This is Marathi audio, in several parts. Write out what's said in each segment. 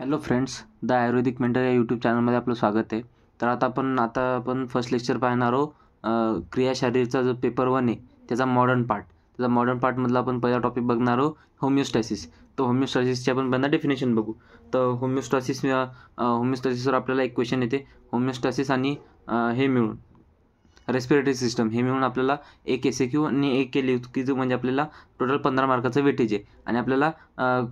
Hello friends, the Ayurvedic mentor या यूट्यूब चॅनलमध्ये आपलं स्वागत आहे. तर आता आपण फर्स्ट लेक्चर पाहणार आहोत. क्रियाशारीरचा जो पेपर 1 आहे त्याचा मॉडर्न पार्टमधला आपण पहिला टॉपिक बघणार आहोत, होमिओस्टॅसिस. तर होमिओस्टॅसिसची आपण पहिल्यांदा डेफिनेशन बघू. तर होमिओस्टॅसिसवर आपल्याला एक क्वेश्चन येते. होमिओस्टॅसिस आणि हे मिळून रेस्पिरेटरी सिस्टम हे मिळून आपल्याला एक SAQ आणि एक LAQ म्हणजे आपल्याला टोटल 15 मार्काचं वेटेज आहे. आणि आपल्याला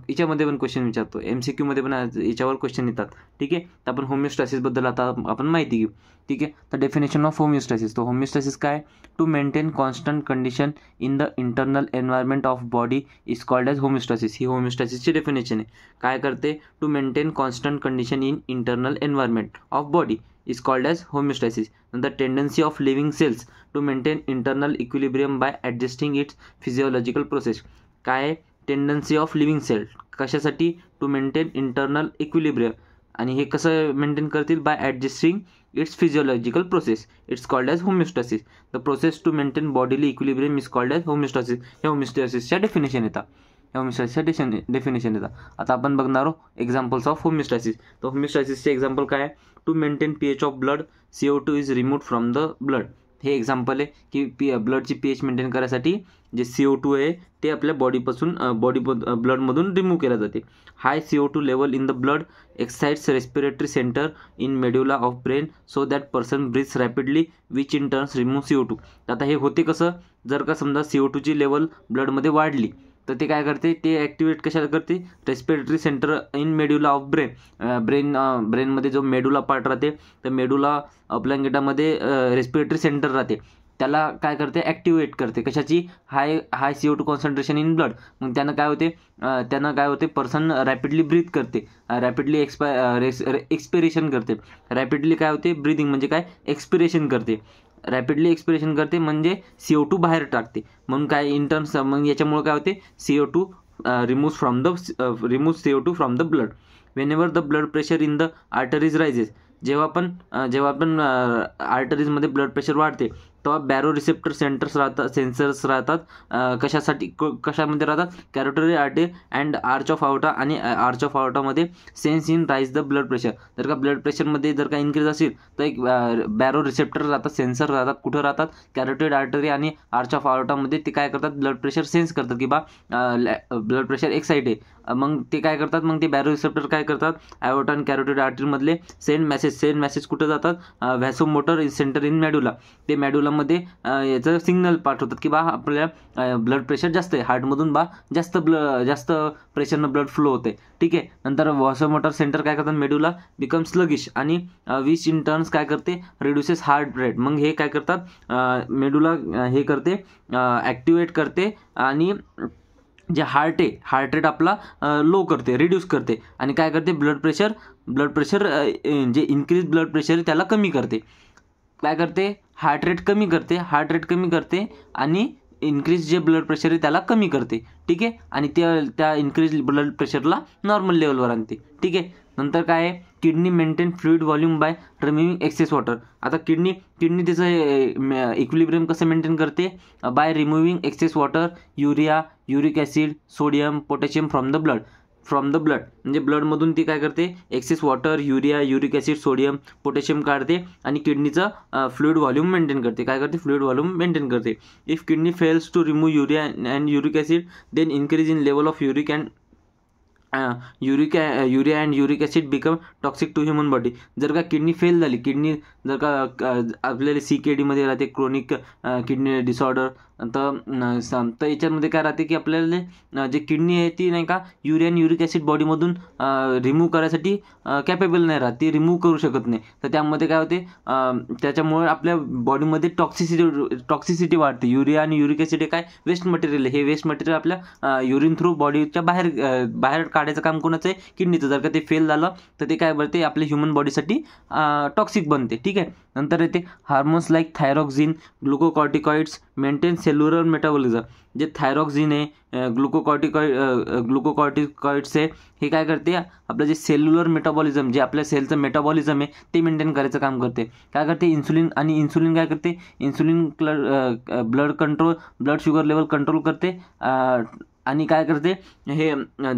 याच्यामध्ये पण क्वेश्चन विचारतो, MCQ मध्ये पण याच्यावर क्वेश्चन येतात. ठीक आहे. तर आपण होमिओस्टॅसिसबद्दल आता आपण माहिती घेऊ. ठीक आहे. तर डेफिनेशन ऑफ होमिओस्टॅसिस. तो होमिओस्टॅसिस काय? To maintain constant condition in the internal environment of body is called as homeostasis. ही होमिओस्टॅसिसची डेफिनेशन आहे. काय करते? To maintain constant condition in internal environment of body is called as homeostasis. And the tendency of living cells to maintain internal equilibrium by adjusting its physiological process. काय? टेंडन्सी ऑफ लिव्हिंग सेल कशासाठी? To maintain internal equilibrium. आणि हे कसं मेंटेन करतील? By adjusting its physiological process. It's called as homeostasis. The process to maintain bodily equilibrium is called as homeostasis. हे होमिओस्टॅसिसच्या डेफिनेशन येतात. आता आपण बघणार आहोत एक्झाम्पल्स ऑफ होमिओस्टॅसिस. तर होमिओस्टॅसिसचे एक्झाम्पल काय आहे? To maintain pH of blood, CO2 is removed from the blood. हे एक्झाम्पल आहे की ब्लडची pH मेंटेन करायसाठी जे CO2 आहे ते आपल्या ब्लडमधून रिमूव्ह केलं जाते. High CO2 level in the blood excites respiratory centre in medulla of brain so that person breathes rapidly which in turns remove CO2. आता हे होते कसं? जर का समजा CO2ची लेवल ब्लडमध्ये वाढली तर ते काय करते? ते ॲक्टिवेट कशाला करते? Respiratory centre in medulla of ब्रेनमध्ये जो मेडुला पार्ट राहते तर मेडुला ऑब्लांगेटामध्ये रेस्पिरेटरी सेंटर राहते, त्याला काय करते? ॲक्टिवेट करते. कशाची? हाय CO2 कॉन्सन्ट्रेशन इन ब्लड. मग त्यानं काय होते? पर्सन रॅपिडली ब्रीथ करते, रॅपिडली एक्सपिरेशन करते. रॅपिडली काय होते? ब्रीदिंग म्हणजे काय? एक्सपिरेशन करते. रॅपिडली एक्सपिरेशन करते म्हणजे CO2 बाहेर टाकते. म्हणून काय इंटर्न्स, मग याच्यामुळे काय होते? CO2 remove CO2 from the blood. Whenever the blood pressure in the arteries rises. जेव्हा पण आर्टरीजमध्ये ब्लड प्रेशर वाढते तेव्हा बॅरो रिसेप्टर सेन्सर्स राहतात. कशामध्ये राहतात? Carotid artery and arch of aorta. आणि आर्च ऑफ आउटामध्ये sense in rise the blood pressure. जर का ब्लड प्रेशरमध्ये जर का इन्क्रीज असेल तर एक बॅरो रिसेप्टर राहतात, सेन्सर राहतात. कुठं राहतात? कॅरोटिड आर्टरी आणि आर्च ऑफ आउटामध्ये. ते काय करतात? ब्लड प्रेशर सेन्स करतात की ब्लड प्रेशर एक्साइट आहे. मग ते काय करतात? मग ते बॅरो रिसेप्टर काय करतात? आयोटा आणि कॅरोटिड आर्टरीमधले सेंड मेसेज कुठं जातात? व्हॅसोमोटर सेंटर इन मेडुला. ते मेडुलामध्ये याचं सिग्नल पाठवतात की आपल्या ब्लड प्रेशर जास्त आहे, हार्टमधून जास्त प्रेशरनं ब्लड फ्लो होते. ठीक आहे. नंतर व्हॅसोमोटर सेंटर काय करतात? मेडुला बिकम स्लगिश आणि विच इन टर्न्स काय करते? Reduces heart rate. मग हे काय करतात? मेडुला हे करते, ॲक्टिवेट करते आणि जे हार्ट रेट आपला लो करते, रिड्यूस करते. आणि काय करते? ब्लड प्रेशर जे इन्क्रीज ब्लड प्रेशर आहे त्याला कमी करते. काय करते? हार्ट रेट कमी करते आणि इन्क्रीज जे ब्लड प्रेशर आहे त्याला कमी करते. ठीक आहे. आणि त्या इन्क्रीज ब्लड प्रेशरला नॉर्मल लेवलवर आणते. ठीक आहे. नंतर काय आहे? Kidney maintain fluid volume by removing excess water. आता किडनी त्याचं इक्विलिब्रियम कसं मेंटेन करते? By removing excess water, uric acid, sodium, potassium from the blood. म्हणजे ब्लडमधून ती काय करते? Excess water, uric acid, sodium, potassium काढते आणि किडनीचं फ्लुइड व्हॉल्यूम मेंटेन करते. काय करते? फ्लुइड व्हॉल्यूम मेंटेन करते. If kidney fails to remove urea and uric acid then increase in level of urea and uric acid become toxic to human body. जर का किडनी फेल झाली, जर का आपल्याला CKD मध्ये राहते, क्रोनिक किडनी डिसऑर्डर, तर याच्यामध्ये काय राहते की आपल्याला जे किडनी आहे ती नाही का युरिया आणि युरिक ॲसिड बॉडीमधून रिमूव्ह करायसाठी कॅपेबल नाही राहत, ती रिमूव्ह करू शकत नाही. तर त्यामध्ये काय होते? त्याच्यामुळे आपल्या बॉडीमध्ये टॉक्सिसिटी वाढते. युरिया आणि युरिक ॲसिड हे काय? वेस्ट मटेरियल आहे. हे वेस्ट मटेरियल आपल्या युरिन थ्रू बॉडीच्या बाहेर काढायचं काम कोणाचं आहे? किडनीचं. जर का ते फेल झालं तर ते काय बनते? आपल्या ह्युमन बॉडीसाठी टॉक्सिक बनते. ठीक आहे. नंतर येते hormones like thyroxine, glucocorticoids maintain cellular metabolism. जे थायरॉक्झिन आहे, ग्लुकोकॉर्टिकॉइड्स आहे, हे काय करते? आपलं जे सेल्युलर मेटाबॉलिझम, जे आपल्या सेलचं मेटाबॉलिझम आहे ते मेंटेन करायचं काम करते. काय करते? इन्सुलिन काय करते? Insulin blood sugar level control करते. आणि काय करते हे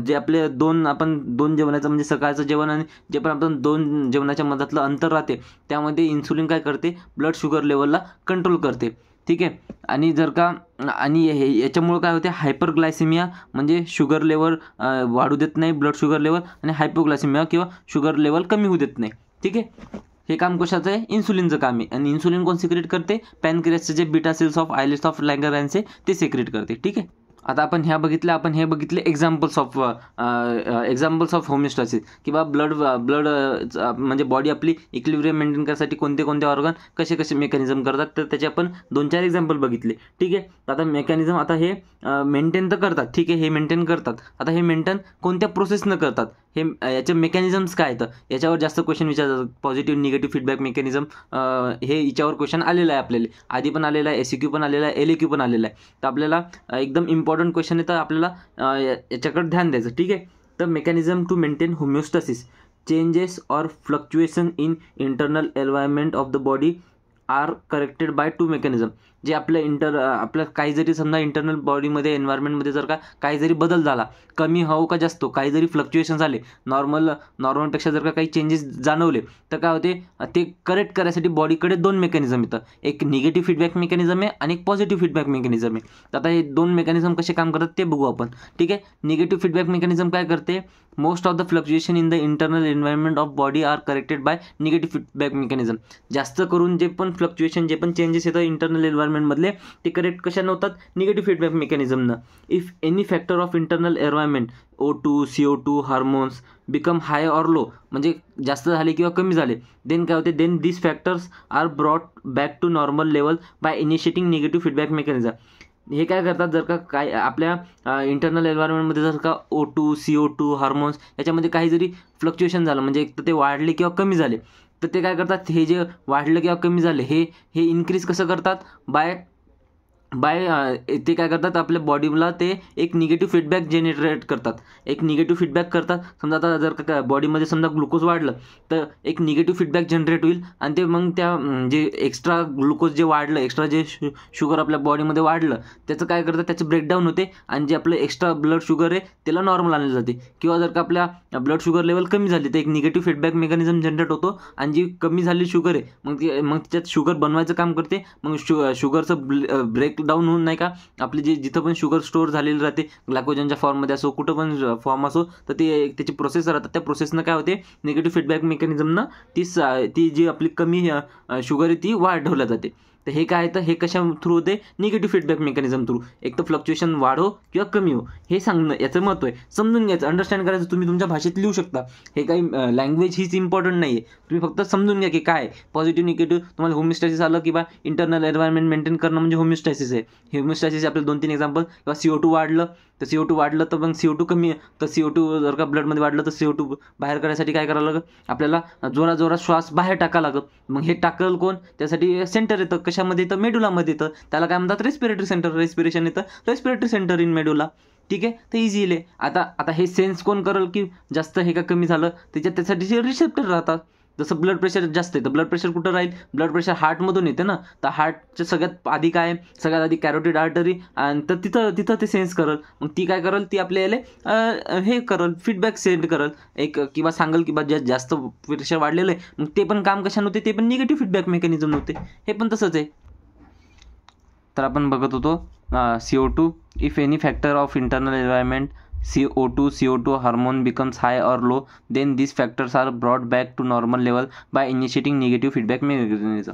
जे आपले आपण दोन जेवणाचं म्हणजे सकाळचं जेवण आणि जे पण आपण दोन जेवणाच्या मधातलं अंतर राहते त्यामध्ये इन्सुलिन काय करते ब्लड शुगर लेवलला कंट्रोल करते. ठीक आहे. आणि जर का आणि याच्यामुळं काय होते हायपरग्लायसेमिया म्हणजे शुगर लेवल वाढू देत नाही ब्लड शुगर लेवल, आणि हायपोग्लायसेमिया किंवा शुगर लेवल कमी होऊ देत नाही. ठीक आहे. हे काम कशाचं आहे इन्सुलिनचं काम आहे. आणि इन्सुलिन कोण सिक्रेट करते पॅनक्रियासचे जे beta cells of islets of Langerhans ते सिक्रेट करते. ठीक आहे. आता आपण हे बघितले एक्झाम्पल्स ऑफ होमिओस्टॅसिस किंवा ब्लड म्हणजे बॉडी आपली इक्विलिब्रियम मेंटेन करण्यासाठी कोणते कोणते ऑर्गन कसे मेकॅनिझम करतात तर त्याचे आपण 2-4 एक्झाम्पल बघितले. ठीक आहे. आता मेकॅनिझम आता हे मेंटेन तर करतात. ठीक आहे. हे मेंटेन करतात. आता हे मेंटेन कोणत्या प्रोसेसनं करतात हे याचे मेकॅनिझम्स काय आहेत याच्यावर जास्त क्वेश्चन विचारतात. पॉझिटिव्ह निगेटिव्ह फीडबॅक मेकॅनिझम हे याच्यावर क्वेश्चन आलेला आहे आपल्याला, आधी पण आलेला आहे, SEQ पण आलेला आहे, LAQ पण आलेला आहे. तर आपल्याला एकदम इम्पॉर्टंट क्वेश्चन आहे तर आपल्याला याच्याकडे ध्यान द्यायचं. ठीक आहे. तर mechanism to maintain homeostasis changes or fluctuation in internal environment of the body are corrected by 2 mechanism. जे आपल्या काही जरी समजा इंटरनल बॉडीमध्ये एन्व्हायरमेंटमध्ये जर का काही जरी बदल झाला, कमी हो का जास्त काही जरी फ्लक्च्युएशन झाले, नॉर्मलपेक्षा जर का काही चेंजेस जाणवले तर काय होते ते करेक्ट करायसाठी बॉडीकडे 2 मेकॅनिझम येतं. एक निगेटिव्ह फीडबॅक मेकॅनिझम आहे आणि एक पॉझिटिव्ह फीडबॅक मेकॅनिझम आहे. तर आता हे 2 मेकॅनिझम कसे काम करतात ते बघू आपण. ठीक आहे. निगेटिव्ह फीडबॅक मेकॅनिझम काय करते most of the fluctuation in the internal environment of body are corrected by negative feedback mechanism. जास्त करून जे पण फ्लक्च्युएशन जे पण चेंजेस येतात इंटरनल एन्व्हायरमेंटमधले ते करेक्ट कशाने होतात निगेटिव्ह फीडबॅक मेकॅनिझमनं. If any factor of internal environment O2, CO2 hormones become high or low म्हणजे जास्त झाले किंवा कमी झाले देन काय होते then this factors are brought back to normal level by initiating negative feedback mechanism. हे काय करतात जर का काय आपल्या इंटरनल एन्व्हायरमेंटमध्ये जर का O2, CO2 हार्मोन्स याच्यामध्ये काही जरी फ्लक्च्युएशन झालं म्हणजे एक तर ते वाढले किंवा कमी झाले तर ते काय करतात हे जे वाढलं किंवा कमी झाले हे इन्क्रीज कसं करतात बाय ते काय करतात आपल्या बॉडीला ते एक निगेटिव्ह फीडबॅक जनरेट करतात. एक निगेटिव्ह फीडबॅक करतात. समजा आता जर का बॉडीमध्ये समजा ग्लुकोज वाढलं तर एक निगेटिव्ह फीडबॅक जनरेट होईल आणि ते मग त्या जे एक्स्ट्रा ग्लुकोज जे वाढलं एक्स्ट्रा जे शुगर आपल्या बॉडीमध्ये वाढलं त्याचं काय करतात त्याचं ब्रेकडाऊन होते आणि जे आपलं एक्स्ट्रा ब्लड शुगर आहे त्याला नॉर्मल आणलं जाते. किंवा जर का आपल्या ब्लड शुगर लेवल कमी झाली तर एक निगेटिव्ह फीडबॅक मेकॅनिझम जनरेट होतो आणि जी कमी झाली शुगर आहे मग त्याच्यात शुगर बनवायचं काम करते. मग शुगरचं ब्रेक डाऊन होऊन नाही का आपली जिथं पण शुगर स्टोअर झालेली राहते ग्लायकोजनच्या फॉर्ममध्ये असो कुठं पण फॉर्म असो तर ते त्याची प्रोसेस राहतात. त्या प्रोसेसनं काय होते निगेटिव्ह फीडबॅक मेकॅनिझमनं ती जी आपली कमी शुगर आहे ती वाढवल्या जाते. तर हे काय तर हे कशा थ्रू होते निगेटिव्ह फीडबॅक मेकॅनिझम थ्रू. एक तर फ्लक्च्युएशन वाढो किंवा कमी हो हे सांगणं याचं महत्त्व आहे. समजून घ्यायचं अंडरस्टँड करायचं. तुम्ही तुमच्या भाषेत लिहू शकता. हे काही लँग्वेज हीच इम्पॉर्टंट नाही आहे. तुम्ही फक्त समजून घ्या की काय पॉझिटिव्ह निगेटिव्ह तुम्हाला होमिओस्टॅसिस आलं किंवा इंटरनल एन्व्हायरमेंट मेंटेन करणं म्हणजे होमिओस्टॅसिस आहे. होमिओस्टॅसिस आपले 2-3 एक्झाम्पल किंवा CO2 वाढलं तर CO2 वाढलं तर मग CO2 कमी तर CO2 जर का ब्लडमध्ये वाढलं तर CO2 बाहेर काढण्यासाठी काय करावं लागतं आपल्याला जोरात श्वास बाहेर टाकावं लागत. मग हे टाकल कोण त्यासाठी सेंटर येतं कशामध्ये येतं मेडुलामध्ये येतं. त्याला काय म्हणतात रेस्पिरेटरी सेंटर. रेस्पिरेशन येतं रेस्पिरेटरी सेंटर इन मेडुला. ठीक आहे. तर इझी आहे. आता हे सेन्स कोण करेल की जास्त हे का कमी झालं त्यासाठी जे रिसेप्टर राहतात. जसं ब्लड प्रेशर जास्त आहे तर ब्लड प्रेशर कुठं राहील ब्लड प्रेशर हार्टमधून येते ना. तर हार्टच्या सगळ्यात आधी कॅरोटिड आर्टरी आणि तर तिथं ते सेन्स करल. मग ती काय करल ती आपल्याला हे करल फीडबॅक सेंड करल एक किंवा सांगल की बा जास्त प्रेशर वाढलेलं आहे. मग ते पण काम कशाने होते ते पण निगेटिव्ह फीडबॅक मेकॅनिझम होते. हे पण तसंच आहे. तर आपण बघत होतो CO2 if any factor of internal environment CO2 hormone becomes high or low then these factors are brought back to normal level by initiating negative feedback mechanism.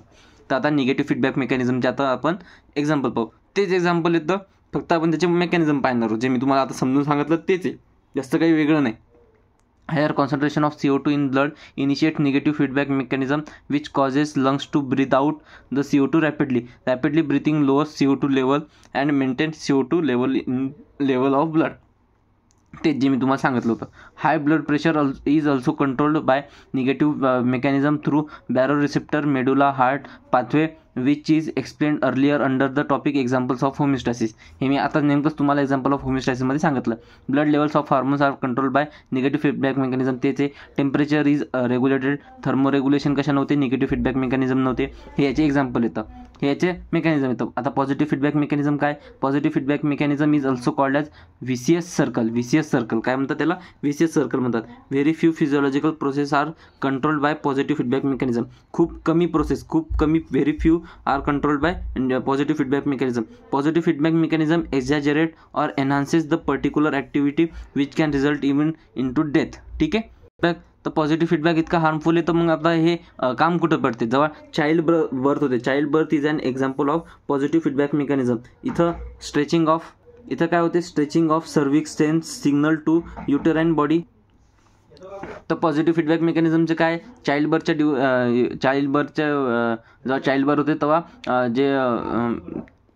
तर आता निगेटिव्ह फीडबॅक मेकॅनिझमचे आता आपण एक्झाम्पल पाहू. तेच एक्झाम्पल येतं फक्त आपण त्याचे मेकॅनिझम पाहणार आहोत. जे मी तुम्हाला आता समजून सांगितलं तेच आहे जास्त काही वेगळं नाही. Higher concentration of CO2 in blood initiate negative feedback mechanism which causes lungs to breathe out the CO2 rapidly. Rapidly breathing lowers CO2 level and maintains CO2 level of blood. ते जे मी तुम्हाला सांगितलं होतं. High blood pressure is also controlled by negative mechanism through baroreceptor medulla heart pathway which is explained earlier under the topic examples of homeostasis. हे मी आता नेमकंच तुम्हाला एक्झाम्पल ऑफ होमिओस्टॅसिसमध्ये सांगितलं. Blood levels of hormones are controlled by negative feedback mechanism तेच आहे. Temperature is regulated thermo regulation कशाने होते निगेटिव्ह फीडबॅक मेकॅनिझम नव्हते. हे याचे एक्झाम्पल येतं. हे याचे मेकॅनिझम येतं. आता पॉझिटिव्ह फीडबॅक मेकॅनिझम काय? Positive feedback mechanism is also called as vicious circle. Vicious circle काय म्हणतात त्याला? व्हीसीएस सर्कल म्हणतात. Very few physiological process are controlled by positive feedback mechanism. खूप कमी प्रोसेस, खूप कमी, very few are controlled by positive feedback mechanism. Positive feedback mechanism exaggerate और enhances the particular activity which can result even in to death. ठीक आहे. तर पॉझिटिव्ह फीडबॅक इतका हार्मफुल आहे, तर मग आता हे काम कुठं पडते? जेव्हा चाइल्ड बर्थ होते. Child birth is an example of positive feedback mechanism. इथं काय होते? Stretching of cervix sense signal to uterine body. तर पॉझिटिव्ह फीडबॅक मेकॅनिझमचे काय? चाइल्ड बर्थच्या जेव्हा चाइल्ड बर्थ होते तेव्हा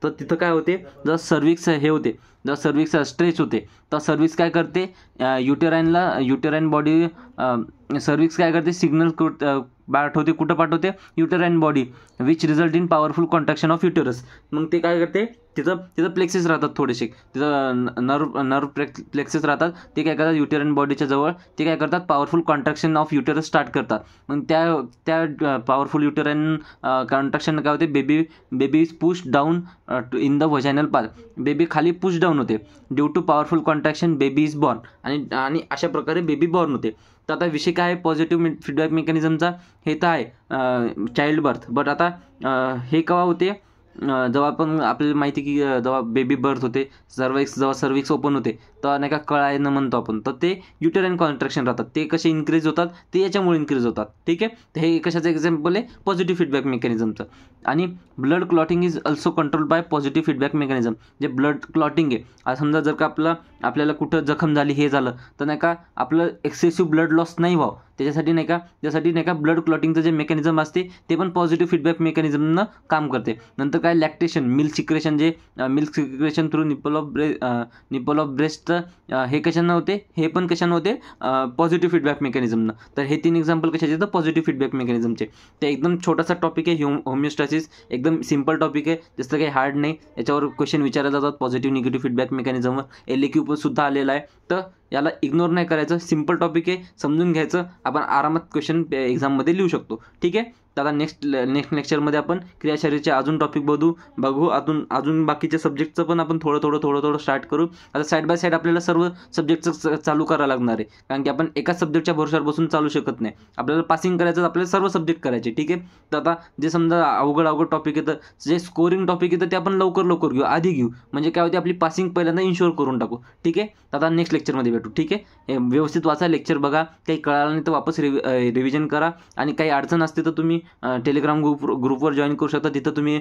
तर तिथं काय होते? जेव्हा सर्विक्स हे होते, जेव्हा सर्विक्स स्ट्रेच होते, तर सर्विक्स काय करते? युटेराइन बॉडी सर्विक्स काय करते? सिग्नल पाठवते. कुठं पाठवते? Uterine body which result in powerful contraction of uterus. मग ते काय करते? तिथं प्लेक्सेस राहतात थोडेसे, तिथं नर्व प्लेक्सेस राहतात. ते काय करतात? युटेराइन बॉडीच्या जवळ ते काय करतात? Powerful contraction of uterus start करतात. मग त्या पॉवरफुल युटेराइन कॉन्ट्रॅक्शन काय होते? Baby is push down in the vaginal path. Baby खाली पुश डाऊन होते. Due to powerful contraction baby is born. आणि अशा प्रकारे बेबी बॉर्न होते. तर आता विषय काय आहे पॉझिटिव्ह फीडबॅक मेकॅनिझमचा? हे तर आहे चाइल्ड बर्थ. बट आता हे केव्हा होते? जेव्हा आपण आपल्याला माहिती की जेव्हा बेबी बर्थ होते, जेव्हा सर्विक्स ओपन होते, तर नाही का कळायनं म्हणतो आपण, तर ते युटेराइन कॉन्ट्रॅक्शन राहतात. ते कसे इन्क्रीज होतात? ते याच्यामुळे इन्क्रीज होतात. ठीक आहे. तर हे कशाचं एक्झाम्पल आहे? पॉझिटिव्ह फीडबॅक मेकॅनिझमचं. आणि blood clotting is also control by positive feedback mechanism. जे ब्लड क्लॉटिंग आहे, आज समजा जर का आपल्याला कुठं जखम झाली, हे झालं, तर नाही का आपलं एक्सेसिव्ह ब्लड लॉस नाही व्हावं त्याच्यासाठी नाही का ब्लड क्लॉटिंगचं जे मेकॅनिझम असते ते पण पॉझिटिव्ह फीडबॅक मेकॅनिझमनं काम करते. नंतर काय? Lactation, milk secretion through nipple of breast. हे कशानं होते? हे पण कशानं होते? पॉझिटिव्ह फीडबॅक मेकॅनिझमनं. तर हे 3 एक्झाम्पल कशाचे? तर पॉझिटिव्ह फीडबॅक मेकॅनिझमचे. ते एकदम छोटासा टॉपिक आहे होमिओस्टॅसिस. एकदम सिम्पल टॉपिक आहे, जास्त काही हार्ड नाही. याच्यावर क्वेश्चन विचारले जातात पॉझिटिव्ह निगेटिव्ह फीडबॅक मेकॅनिझमवर. LAQ सुद्धा आलेला आहे. तर याला इग्नोर नाही करायचं. सिम्पल टॉपिक आहे, समजून घ्यायचं. आपण आरामात क्वेश्चन एक्झाममध्ये लिहू शकतो. ठीक आहे. तर आता नेक्स्ट लेक्चरमध्ये आपण क्रियाशरीरचे अजून टॉपिक बघू. अजून बाकीच्या सब्जेक्टचं पण आपण थोडं स्टार्ट करू. आता साईड बाय साईड आपल्याला सर्व सब्जेक्टचं चालू करावं लागणार आहे, कारण की आपण एकाच सब्जेक्टच्या भरोशावर बसून चालू शकत नाही. आपल्याला पासिंग करायचं, आपल्याला सर्व सब्जेक्ट करायचे. ठीक आहे. तर आता जे समजा अवघड टॉपिक येतं, जे स्कोरिंग टॉपिक येतं, ते आपण लवकर घेऊ, आधी घेऊ. म्हणजे काय होते? आपली पासिंग पहिल्यांदा इन्शुअर करून टाकू. ठीक आहे. तर आता नेक्स्ट लेक्चरमध्ये भेटू. ठीक आहे. व्यवस्थित वाचा, लेक्चर बघा. काही कळालं नाही तर वापस रिव्हिजन करा. आणि काही अडचण असते तर तुम्ही टेलिग्राम ग्रुपवर जॉईन करू शकता. तिथं तुम्ही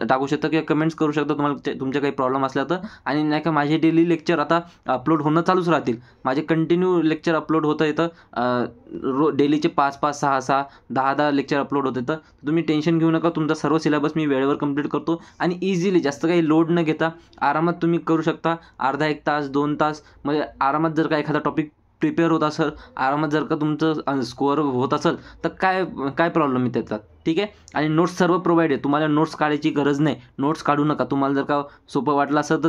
टाकू शकता किंवा कमेंट्स करू शकता तुम्हाला तुमचे काही प्रॉब्लेम असला तर. आणि नाही का माझे डेली लेक्चर आता अपलोड होणं चालूच राहतील. माझे कंटिन्यू लेक्चर अपलोड होतं येतं. डेलीचे 5-5, 6-6, 10-10 लेक्चर अपलोड होत येतं. तुम्ही टेन्शन घेऊ नका. तुमचा सर्व सिलेबस मी वेळेवर कंप्लीट करतो. आणि इझिली, जास्त काही लोड न घेता आरामात तुम्ही करू शकता. अर्धा 1 तास 2 तास म्हणजे आरामात. जर का एखादा टॉपिक प्रिपेअर होत असेल, आरामात जर का तुमचं स्कोअर होत असेल, तर काय प्रॉब्लेम आहे त्याचा. ठीक आहे. आणि नोट्स सर्व प्रोव्हाइड आहे. तुम्हाला नोट्स काढायची गरज नाही. नोट्स काढू नका. तुम्हाला जर का सोपं वाटलं असेल तर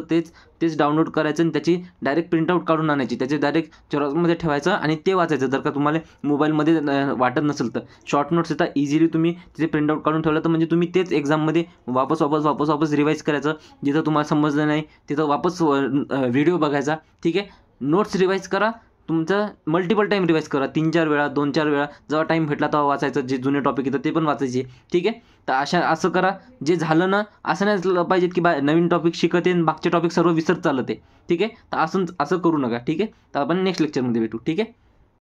तेच डाउनलोड करायचं आणि त्याची डायरेक्ट प्रिंटआउट काढून आणायची. त्याचे डायरेक्ट झेरॉक्समध्ये ठेवायचं आणि ते वाचायचं. जर का तुम्हाला मोबाईलमध्ये वाटत नसेल तर शॉर्ट नोट्स येतात इझिली. तुम्ही तिथे प्रिंटआउट काढून ठेवलं तर म्हणजे तुम्ही तेच एक्झाममध्ये वापस रिवाईज करायचं. जिथं तुम्हाला समजलं नाही तिथं वापस व्हिडिओ बघायचा. ठीक आहे. नोट्स रिवाईज करा. तुमचं मल्टिपल टाईम रिवाईज करा. 3-4 वेळा, 2-4 वेळा, जेव्हा टाईम भेटला तेव्हा वाचायचं. जे जुने टॉपिक येतं ते पण वाचायचे. ठीक आहे. तर असं करा. जे झालं ना, असं नाही पाहिजेत की नवीन टॉपिक शिकत आहे मागचे टॉपिक सर्व विसरत चालत आहे. ठीक आहे. तर असं करू नका. ठीक आहे. तर आपण नेक्स्ट लेक्चरमध्ये भेटू. ठीक आहे.